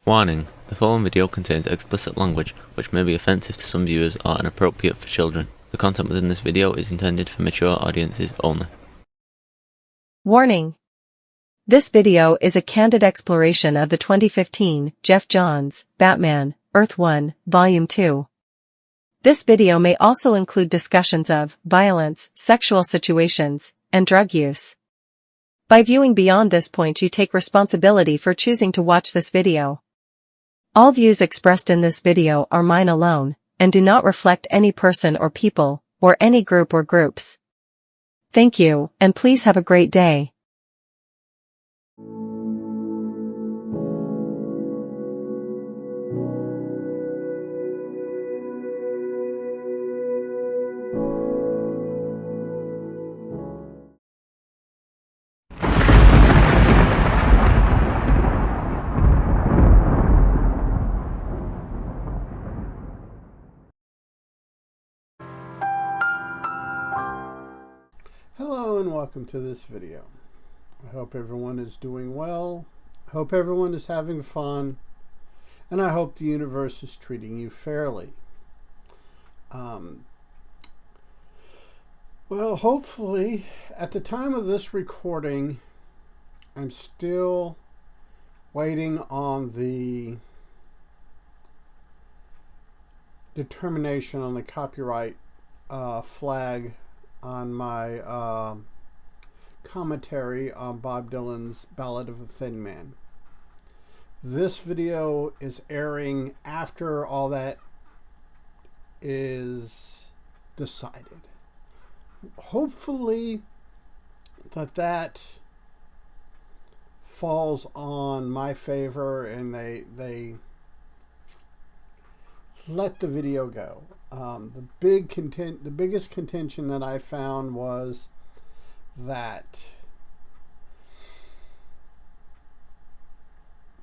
Warning: the following video contains explicit language which may be offensive to some viewers or inappropriate for children. The content within this video is intended for mature audiences only. Warning: this video is a candid exploration of the 2015 Geoff Johns Batman, Earth 1, Volume 2. This video may also include discussions of violence, sexual situations, and drug use. By viewing beyond this point, you take responsibility for choosing to watch this video. All views expressed in this video are mine alone, and do not reflect any person or people, or any group or groups. Thank you, and please have a great day. Hello and welcome to this video. I hope everyone is doing well. I hope everyone is having fun. And I hope the universe is treating you fairly. Well, hopefully, at the time of this recording, I'm still waiting on the determination on the copyright flag on my commentary on Bob Dylan's Ballad of a Thin Man. This video is airing after all that is decided. Hopefully that falls on my favor and they let the video go. The biggest contention that I found was that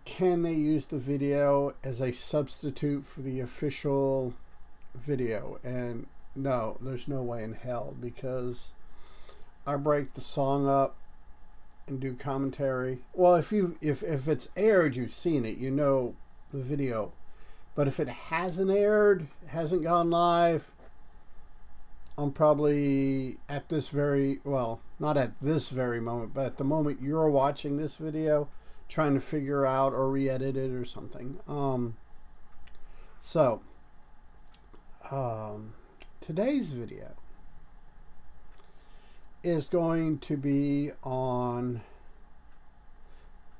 can they use the video as a substitute for the official video? And no, there's no way in hell, because I break the song up and do commentary. Well, if it's aired, you've seen it, you know the video. But if it hasn't aired, hasn't gone live, I'm probably at this very, well, not at this very moment, but at the moment you're watching this video, trying to figure out or re-edit it or something. Today's video is going to be on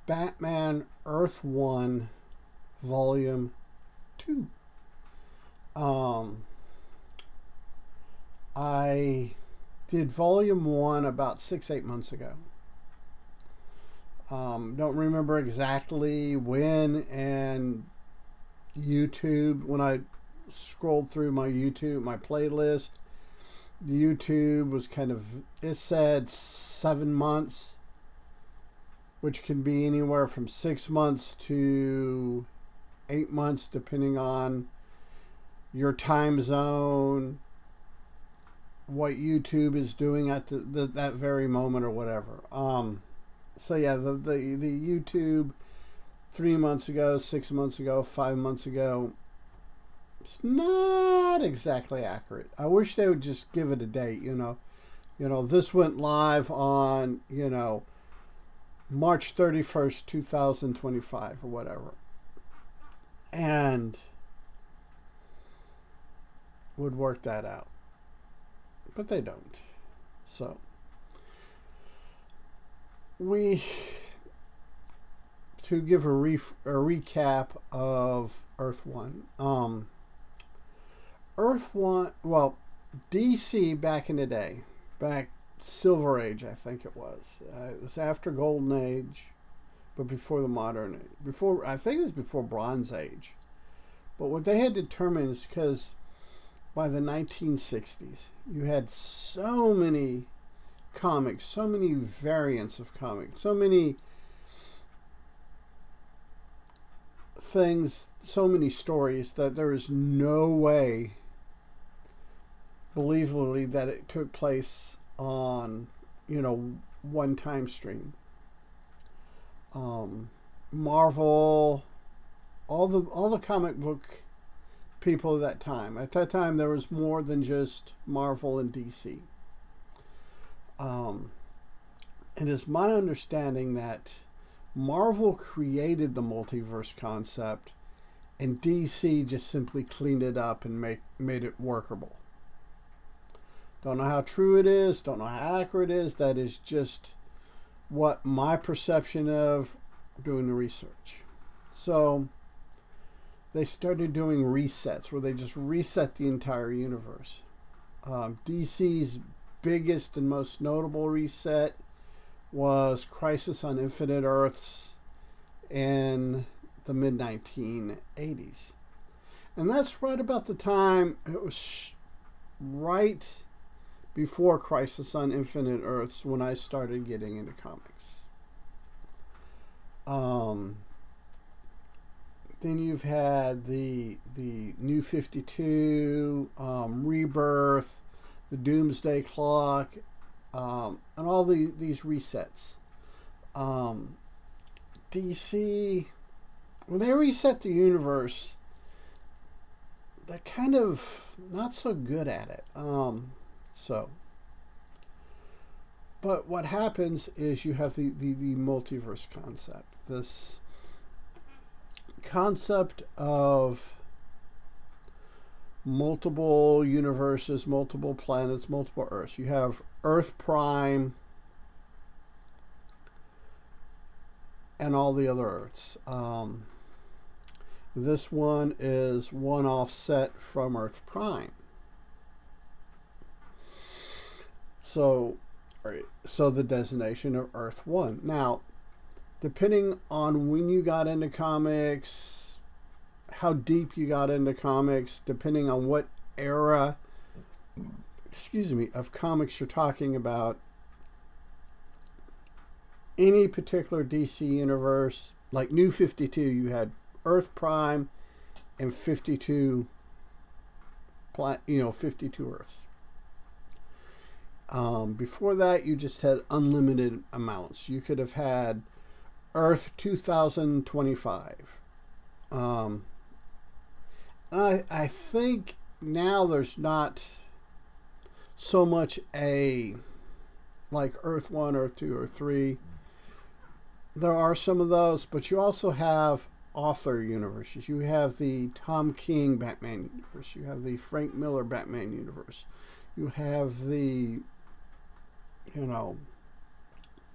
Batman Earth 1 Volume 2. I did Volume 1 about 6-8 months ago. Don't remember exactly when, and YouTube, when I scrolled through my playlist, YouTube was kind of, it said 7 months, which can be anywhere from 6 months to 8 months, depending on your time zone, what YouTube is doing at that very moment or whatever. So yeah, the YouTube 3 months ago, 6 months ago, 5 months ago, it's not exactly accurate. I wish they would just give it a date, you know. This went live on, March 31st, 2025 or whatever. And would work that out. But they don't. So to give a recap of Earth 1. Earth 1, well, DC back in the day, back Silver Age, I think it was. It was after Golden Age, but before the Modern Age. I think it was before Bronze Age. But what they had determined is because by the 1960s, you had so many comics, so many variants of comics, so many things, so many stories, that there is no way, believably, that it took place on, one time stream. Marvel all the comic book people at that time. At that time, there was more than just Marvel and DC. It is my understanding that Marvel created the multiverse concept, and DC just simply cleaned it up and made it workable. Don't know how true it is, don't know how accurate it is. That is just what my perception of doing the research. So they started doing resets where they just reset the entire universe. DC's biggest and most notable reset was Crisis on Infinite Earths in the mid-1980s. And that's right about the time, it was right before Crisis on Infinite Earths when I started getting into comics. Then you've had the New 52, Rebirth, the Doomsday Clock, and all these resets. DC, when they reset the universe, they're kind of not so good at it. But what happens is you have the multiverse concept. This concept of multiple universes, multiple planets, multiple Earths. You have Earth Prime and all the other Earths. This one is one offset from Earth Prime. So the designation of Earth 1. Now, depending on when you got into comics, how deep you got into comics, depending on what era, of comics you're talking about, any particular DC universe, like New 52, you had Earth Prime and 52 Earths. Before that, you just had unlimited amounts. You could have had Earth 2025. I think now there's not so much like Earth 1, Earth 2, or 3. There are some of those, but you also have author universes. You have the Tom King Batman universe. You have the Frank Miller Batman universe. You have the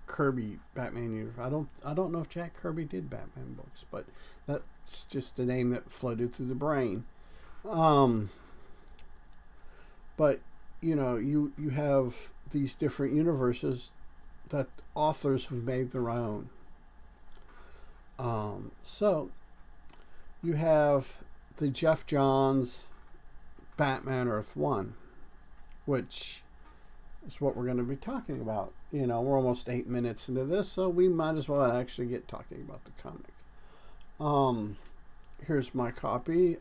Kirby Batman universe. I don't know if Jack Kirby did Batman books, but that's just a name that floated through the brain. But you have these different universes that authors have made their own. So you have the Geoff Johns Batman Earth 1, which is what we're going to be talking about. We're almost 8 minutes into this, so we might as well actually get talking about the comic. Here's my copy.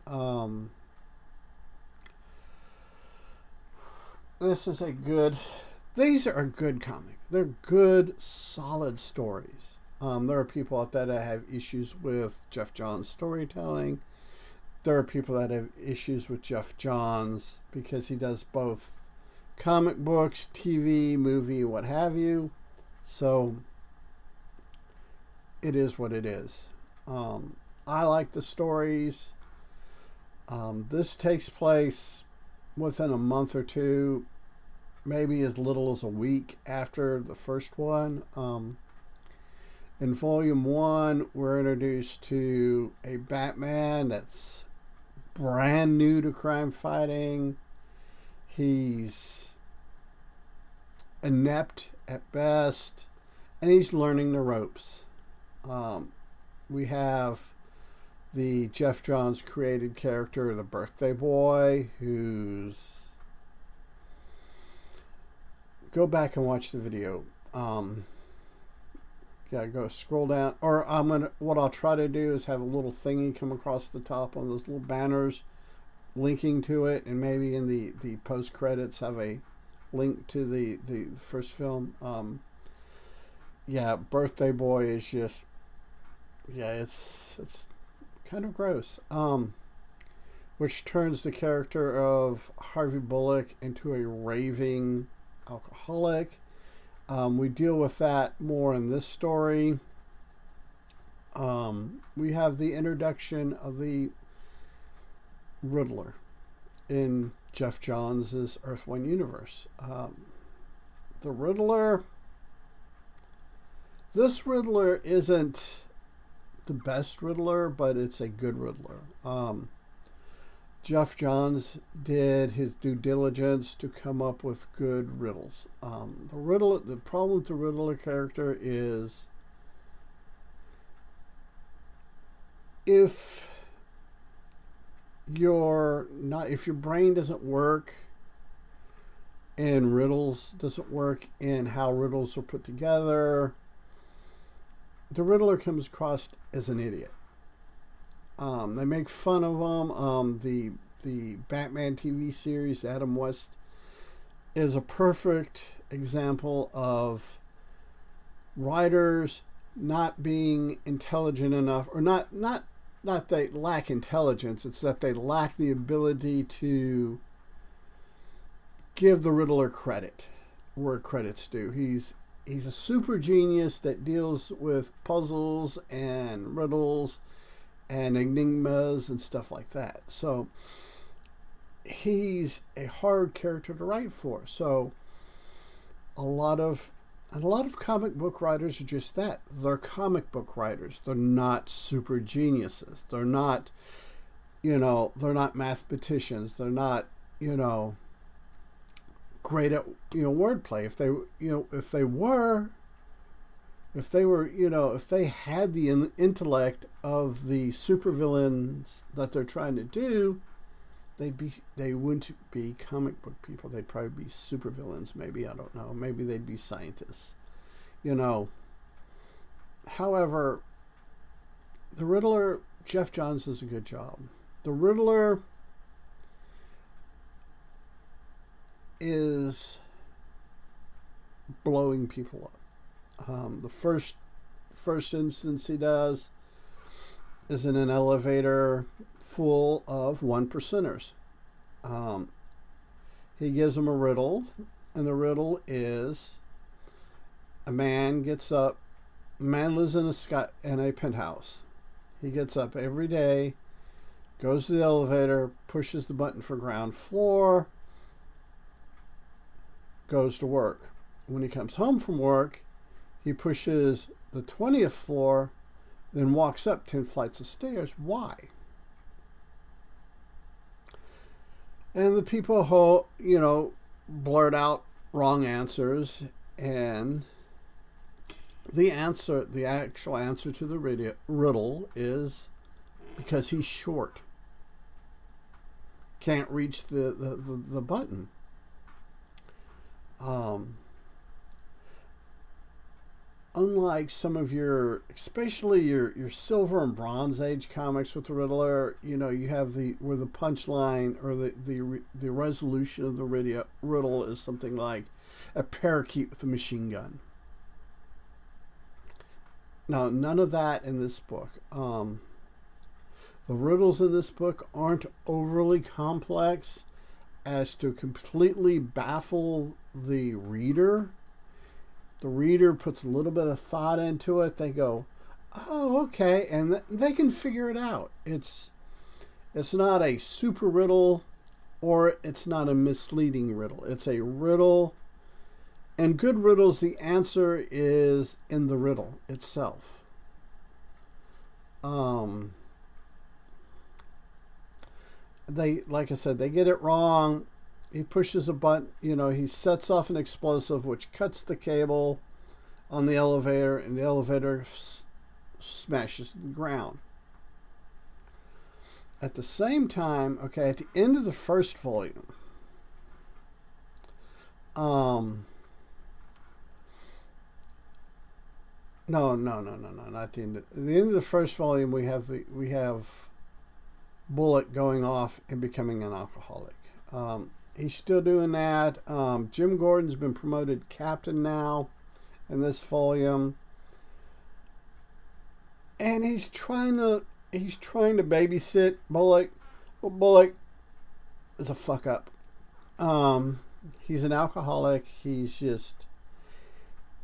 These are a good comic. They're good, solid stories. There are people out there that have issues with Geoff Johns' storytelling. There are people that have issues with Geoff Johns because he does both comic books, TV, movie, what have you. So it is what it is. I like the stories. This takes place within a month or two, maybe as little as a week after the first one. In Volume 1, we're introduced to a Batman that's brand new to crime fighting. He's inept at best, and he's learning the ropes. We have the Geoff Johns created character, the Birthday Boy, who's... Go back and watch the video. Go scroll down, or what I'll try to do is have a little thingy come across the top on those little banners linking to it, and maybe in the post credits have a link to the first film. Birthday Boy is just, it's kind of gross. Which turns the character of Harvey Bullock into a raving alcoholic. We deal with that more in this story. We have the introduction of the Riddler in Geoff Johns' Earth 1 universe. The Riddler... This Riddler isn't the best Riddler, but it's a good Riddler. Geoff Johns did his due diligence to come up with good riddles. The problem with the Riddler character is if your brain doesn't work and riddles doesn't work in how riddles are put together, the Riddler comes across as an idiot. They make fun of him. The Batman TV series, Adam West, is a perfect example of writers not being intelligent enough, or not they lack intelligence. It's that they lack the ability to give the Riddler credit where credit's due. He's a super genius that deals with puzzles and riddles and enigmas and stuff like that. So he's a hard character to write for. So a lot of comic book writers are just that. They're comic book writers. They're not super geniuses. They're not, they're not mathematicians. They're not, great at, wordplay. If they had the intellect of the supervillains that they're trying to do, they wouldn't be comic book people. They'd probably be supervillains. Maybe, I don't know. Maybe they'd be scientists. However, the Riddler, Geoff Johns does a good job. The Riddler is blowing people up. The first instance he does is in an elevator full of 1%ers. He gives them a riddle, and the riddle is: a man lives in a penthouse. He gets up every day, goes to the elevator, pushes the button for ground floor, goes to work. When he comes home from work, he pushes the 20th floor, then walks up 10 flights of stairs. Why? And the people blurt out wrong answers, and the actual answer to the riddle is because he's short. Can't reach the button. Unlike some of especially your Silver and Bronze Age comics with the Riddler, you have where the punchline or the resolution of the riddle is something like a parakeet with a machine gun. Now, none of that in this book. The riddles in this book aren't overly complex as to completely baffle the reader. The reader puts a little bit of thought into it. They go, oh, okay, and they can figure it out. It's not a super riddle, or it's not a misleading riddle. It's a riddle, and good riddles, the answer is in the riddle itself. Like I said, they get it wrong. He pushes a button, he sets off an explosive which cuts the cable on the elevator, and the elevator smashes to the ground. At the same time, at the end of the first volume, no, not the end. At the end of the first volume, we have Bullock going off and becoming an alcoholic. He's still doing that. Jim Gordon's been promoted captain now in this volume. And he's trying to he's trying to babysit Bullock. Well, Bullock is a fuck up. He's an alcoholic. He's just,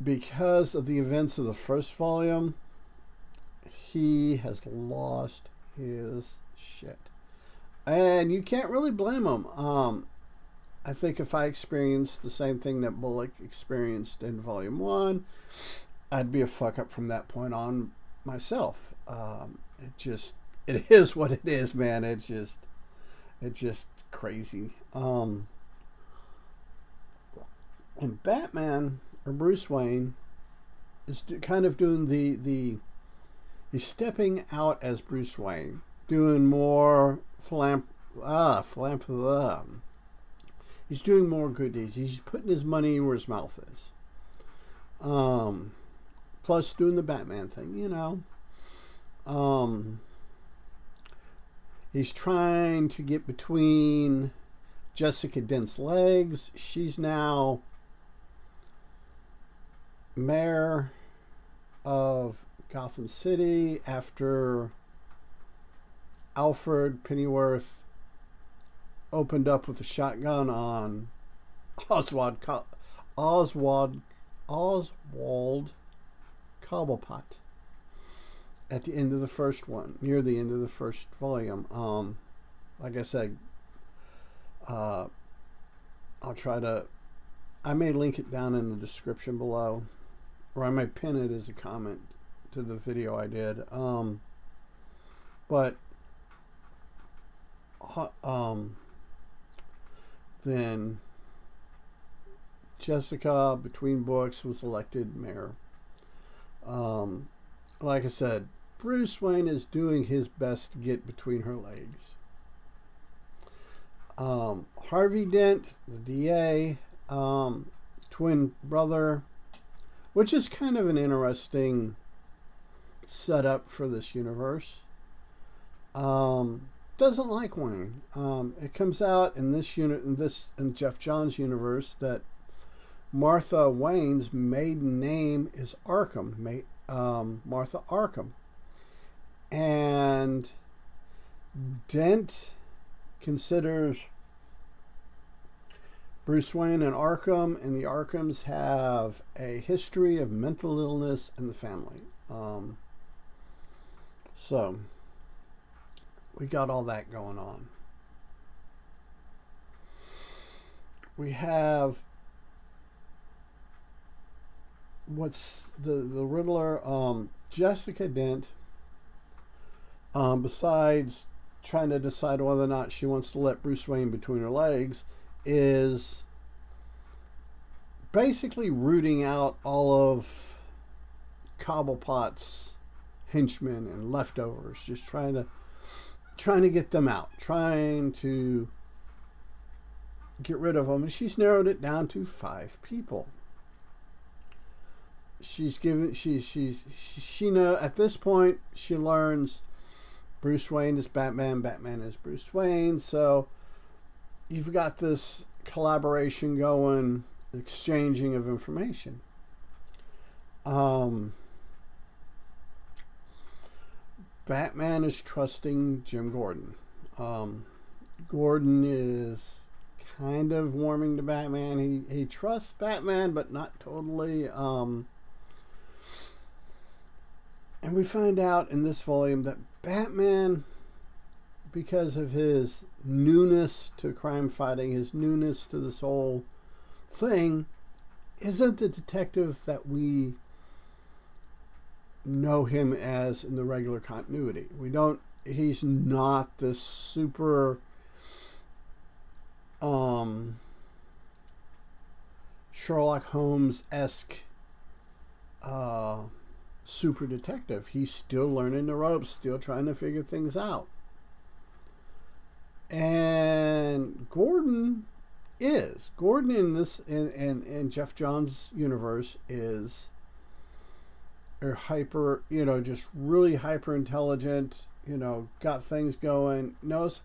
because of the events of the first volume, he has lost his shit. And you can't really blame him. I think if I experienced the same thing that Bullock experienced in Volume 1, I'd be a fuck up from that point on myself. It is what it is, man. It's just crazy. And Batman, or Bruce Wayne, is kind of doing he's stepping out as Bruce Wayne, doing more philanthropy. He's doing more good deeds. He's putting his money where his mouth is. Plus doing the Batman thing, you know. He's trying to get between Jessica Dent's legs. She's now mayor of Gotham City after Alfred Pennyworth opened up with a shotgun on Oswald Cobblepot at the end of the first one, near the end of the first volume. Like I said, I may link it down in the description below, or I may pin it as a comment to the video I did. Then Jessica, between books, was elected mayor. Like I said, Bruce Wayne is doing his best to get between her legs. Harvey Dent, the DA, twin brother, which is kind of an interesting setup for this universe. Doesn't like Wayne. It comes out in this in Geoff Johns' universe that Martha Wayne's maiden name is Arkham, Martha Arkham, and Dent considers Bruce Wayne and Arkham, and the Arkhams have a history of mental illness in the family. So we got all that going on. We have what's the Riddler, Jessica Dent, besides trying to decide whether or not she wants to let Bruce Wayne between her legs, is basically rooting out all of Cobblepot's henchmen and leftovers, just trying to get them out, trying to get rid of them. And she's narrowed it down to 5 people. She know at this point she learns Bruce Wayne is Batman, Batman is Bruce Wayne. So you've got this collaboration going, exchanging of information. Batman is trusting Jim Gordon. Gordon is kind of warming to Batman. He trusts Batman, but not totally. And we find out in this volume that Batman, because of his newness to crime fighting, his newness to this whole thing, isn't the detective that we know him as in the regular continuity. He's not this super Sherlock Holmes-esque super detective. He's still learning the ropes, still trying to figure things out. And Gordon in this in Geoff Johns' universe is a hyper, just really hyper intelligent, got things going, knows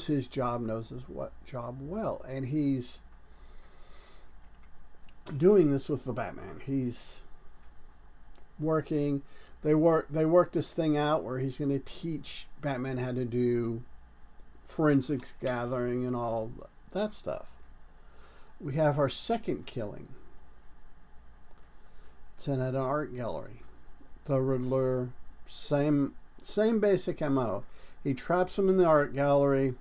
his job, knows his job well, and he's doing this with the Batman. He's working. they work this thing out where he's going to teach Batman how to do forensics gathering and all that stuff. We have our second killing. It's in an art gallery. The Riddler, same basic MO. He traps him in the art gallery.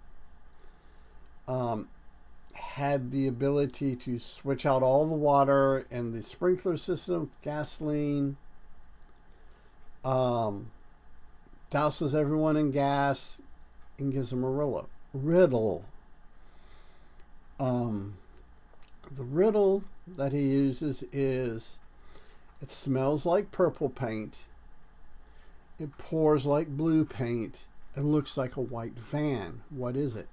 Had the ability to switch out all the water in the sprinkler system with gasoline. Douses everyone in gas and gives them a riddle. The riddle that he uses is, it smells like purple paint, it pours like blue paint, it looks like a white van. What is it?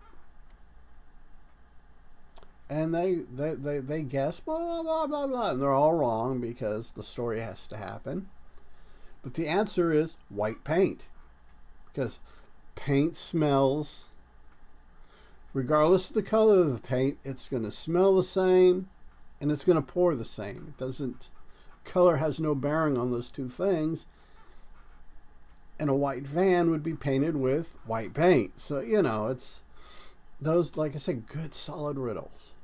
And they guess blah, blah, blah, blah, and they're all wrong because the story has to happen. But the answer is white paint. Because paint smells, regardless of the color of the paint, it's going to smell the same and it's going to pour the same. It doesn't, color has no bearing on those two things. And a white van would be painted with white paint. So, you know, it's those, like I said, good solid riddles.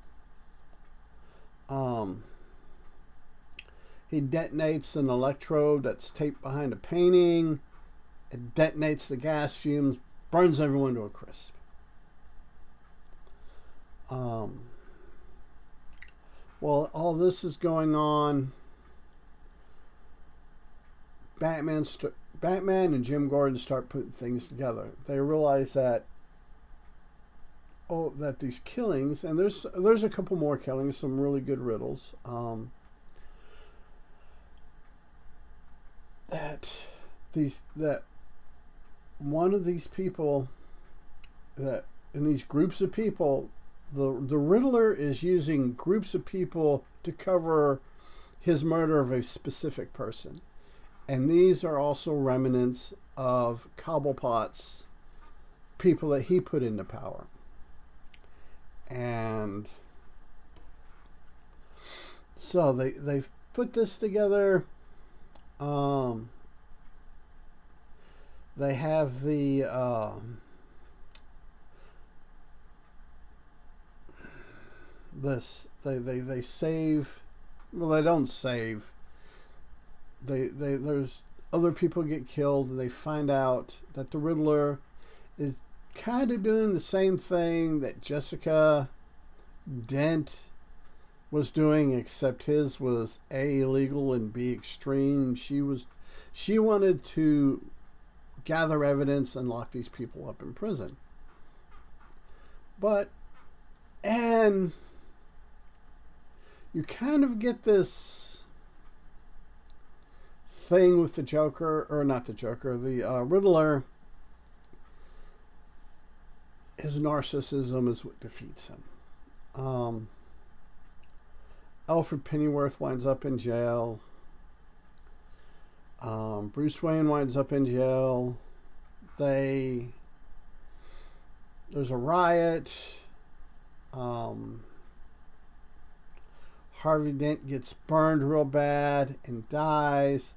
He detonates an electrode that's taped behind a painting. It detonates the gas fumes, burns everyone to a crisp. Well, all this is going on. Batman and Jim Gordon start putting things together. They realize that that these killings, and there's a couple more killings, some really good riddles. That one of these people, that in these groups of people, the Riddler is using groups of people to cover his murder of a specific person. And these are also remnants of Cobblepot's people that he put into power. And so they've put this together. They have the they save, well, they don't save, there's other people get killed, and they find out that the Riddler is kind of doing the same thing that Jessica Dent was doing, except his was A, illegal, and B, extreme. She wanted to gather evidence and lock these people up in prison. And you kind of get this thing with the Joker, or not the Joker, the Riddler. His narcissism is what defeats him. Alfred Pennyworth winds up in jail. Bruce Wayne winds up in jail. There's a riot. Harvey Dent gets burned real bad and dies.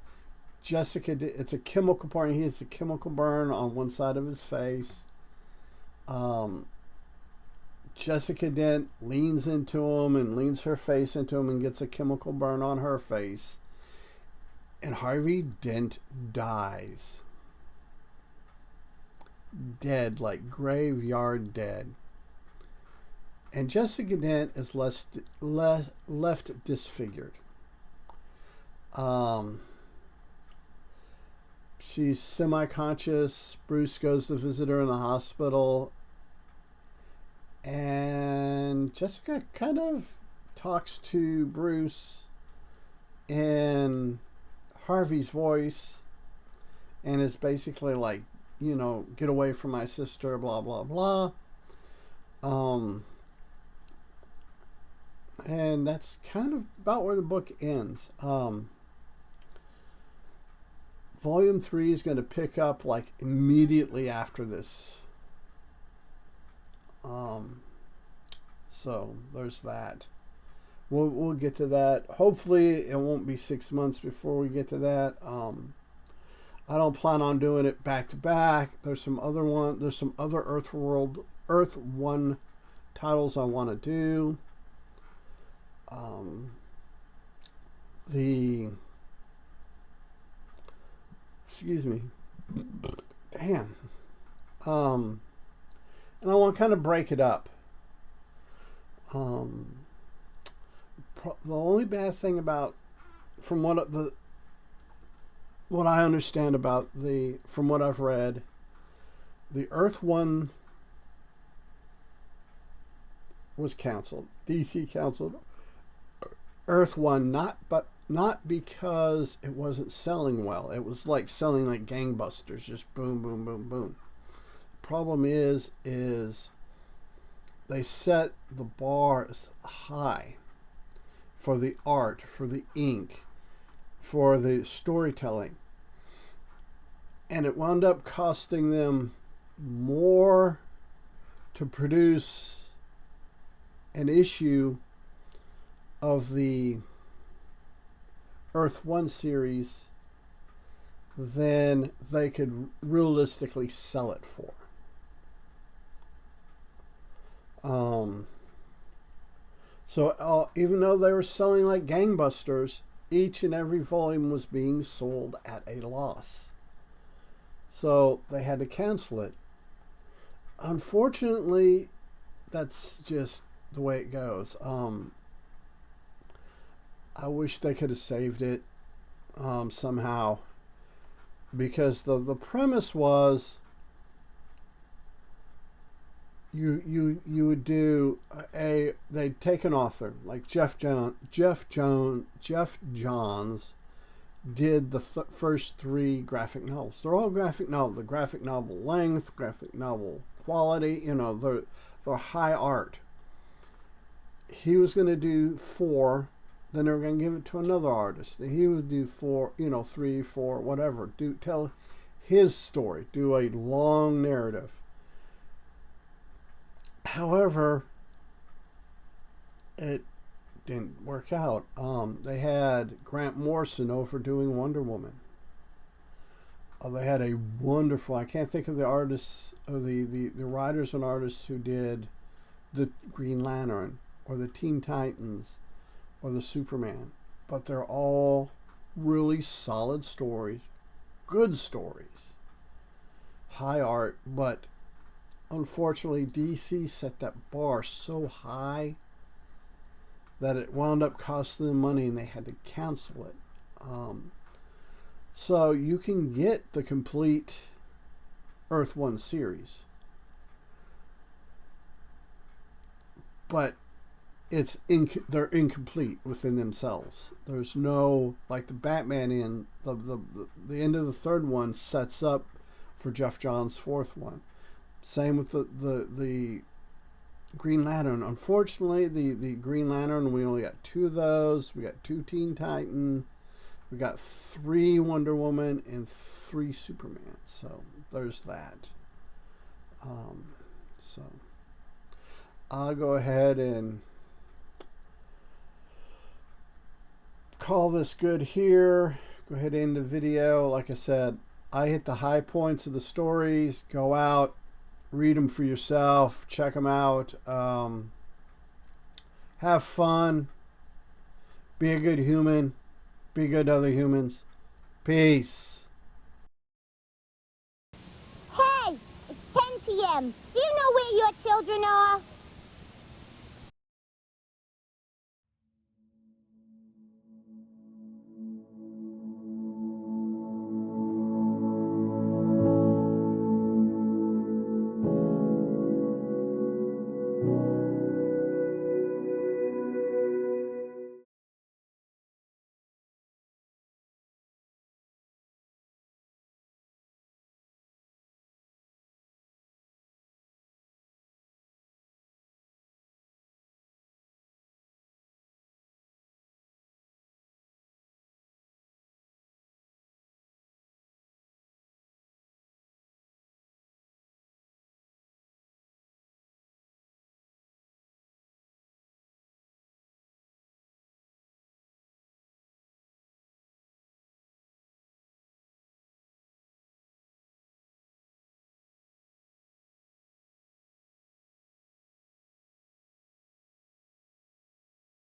It's a chemical burn. He has a chemical burn on one side of his face. Jessica Dent leans into him and leans her face into him and gets a chemical burn on her face. And Harvey Dent dies. Dead, like graveyard dead. And Jessica Dent is left disfigured. She's semi-conscious. Bruce goes to visit her in the hospital. And Jessica kind of talks to Bruce in Harvey's voice. And it's basically like, you know, get away from my sister, blah, blah, blah. And that's kind of about where the book ends. Volume 3 is going to pick up like immediately after this. So there's that. We'll get to that. Hopefully it won't be 6 months before we get to that. I don't plan on doing it back to back. There's some other Earth 1 titles I want to do. Excuse me. Damn. And I want to kind of break it up. The only bad thing about, from what I understand about from what I've read, the Earth 1 was canceled. DC canceled Earth 1, not because it wasn't selling well. It was like selling like gangbusters, just boom, boom, boom, boom. The problem is they set the bars high for the art, for the ink, for the storytelling. And it wound up costing them more to produce an issue of the Earth 1 series than they could realistically sell it for. So even though they were selling like gangbusters, each and every volume was being sold at a loss. So they had to cancel it. Unfortunately, that's just the way it goes. I wish they could have saved it somehow, because the premise was you would do they'd take an author like Geoff Johns did the first 3 graphic novels. They're all graphic novel. The graphic novel length, graphic novel quality, they're high art. He was going to do 4, then they were going to give it to another artist. He would do 4, 3, 4, whatever. Tell his story. Do a long narrative. However, it didn't work out. They had Grant Morrison over doing Wonder Woman. They had a wonderful, I can't think of the artists, or the writers and artists who did the Green Lantern or the Teen Titans or the Superman, but they're all really solid stories, good stories, high art. But unfortunately, DC set that bar so high that it wound up costing them money, and they had to cancel it. So you can get the complete Earth 1 series, but they're incomplete within themselves. There's no, like the Batman the end of the 3rd one sets up for Geoff Johns' 4th one. Same with the Green Lantern. Unfortunately, the Green Lantern, we only got 2 of those. We got 2 Teen Titan. We got 3 Wonder Woman and 3 Superman. So there's that. So I'll go ahead and call this good here. Go ahead and end the video. Like I said, I hit the high points of the stories. Go out, read them for yourself, check them out, have fun, be a good human, be good to other humans. Peace. Hey, it's 10 p.m. Do you know where your children are?